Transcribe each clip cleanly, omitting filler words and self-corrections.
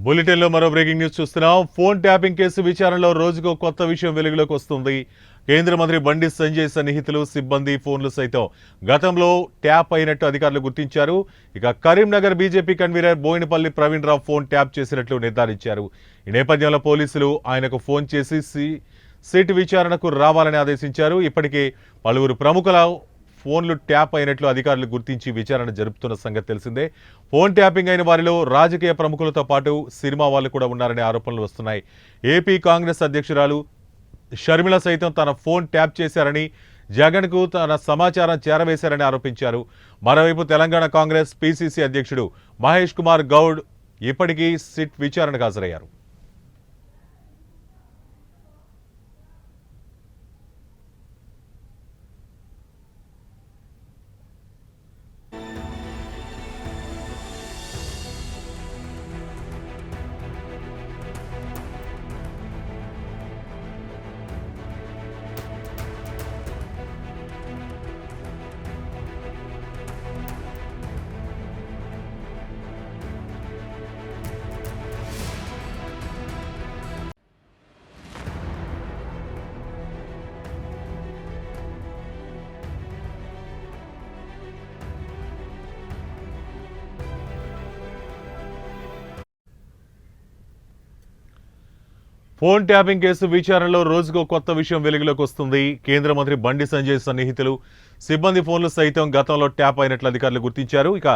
బులెటిన్లో మరో breaking news చూస్తున్నాం. ఫోన్ ట్యాపింగ్ కేసు విచారణలో రోజుకో కొత్త విషయం వెలుగులోకి వస్తుంది. కేంద్ర మంత్రి బండి సంజయ్ సన్నిహితులు సిబ్బంది ఫోన్లు సైతం గతంలో ట్యాప్ అయినట్టు అధికారులు గుర్తించారు. ఇక Karimnagar BJP convener Boinapalli Praveen Rao phone tap చేసినట్లు నిర్ధారించారు. ఈ నేపథ్యంలో పోలీసులు ఆయనకు ఫోన్ చేసి సిట్ విచారణకు రావాలని ఆదేశించారు. ఇప్పటికే పలువురు ప్రముఖుల ఫోన్లు ట్యాప్ అయినట్లు అధికారులు గుర్తించి విచారణ జరుపుతున్న సంగతి తెలిసిందే. ఫోన్ ట్యాపింగ్ అయిన వారిలో రాజకీయ ప్రముఖులతో పాటు సినిమా వాళ్ళు కూడా ఉన్నారనే ఆరోపణలు వస్తున్నాయి. ఏపీ కాంగ్రెస్ అధ్యక్షురాలు షర్మిల సైతం తన ఫోన్ ట్యాప్ చేశారని, జగన్కు తన సమాచారం చేరవేశారని ఆరోపించారు. మరోవైపు తెలంగాణ కాంగ్రెస్ పీసీసీ అధ్యక్షుడు మహేష్ కుమార్ గౌడ్ ఇప్పటికీ సిట్ విచారణకు హాజరయ్యారు. ఫోన్ ట్యాపింగ్ కేసు విచారణలో రోజుకో కొత్త విషయం వెలుగులోకి వస్తుంది. కేంద్ర మంత్రి బండి సంజయ్ సన్నిహితులు సిబ్బంది ఫోన్లు సైతం గతంలో ట్యాప్ అయినట్లు అధికారులు గుర్తించారు. ఇక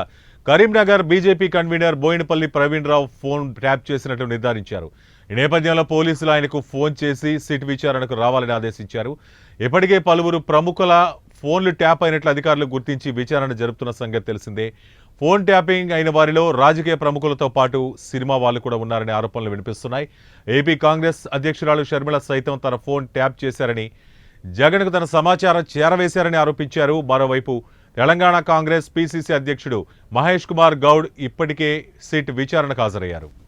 Karimnagar BJP convener Boinapalli Praveen Rao phone tap చేసినట్లు నిర్ధారించారు. ఈ నేపథ్యంలో పోలీసులు ఆయనకు ఫోన్ చేసి సిట్ విచారణకు రావాలని ఆదేశించారు. ఇప్పటికే పలువురు ప్రముఖుల ఫోన్లు ట్యాప్ అయినట్లు అధికారులు గుర్తించి విచారణ జరుపుతున్న సంగతి తెలిసిందే. ఫోన్ ట్యాపింగ్ అయిన వారిలో రాజకీయ ప్రముఖులతో పాటు సినిమా వాళ్ళు కూడా ఉన్నారనే ఆరోపణలు వినిపిస్తున్నాయి. ఏపీ కాంగ్రెస్ అధ్యక్షురాలు షర్మిల సైతం తన ఫోన్ ట్యాప్ చేశారని, జగన్కు తన సమాచారం చేరవేశారని ఆరోపించారు. మరోవైపు తెలంగాణ కాంగ్రెస్ పీసీసీ అధ్యక్షుడు మహేష్ కుమార్ గౌడ్ ఇప్పటికే సిట్ విచారణకు హాజరయ్యారు.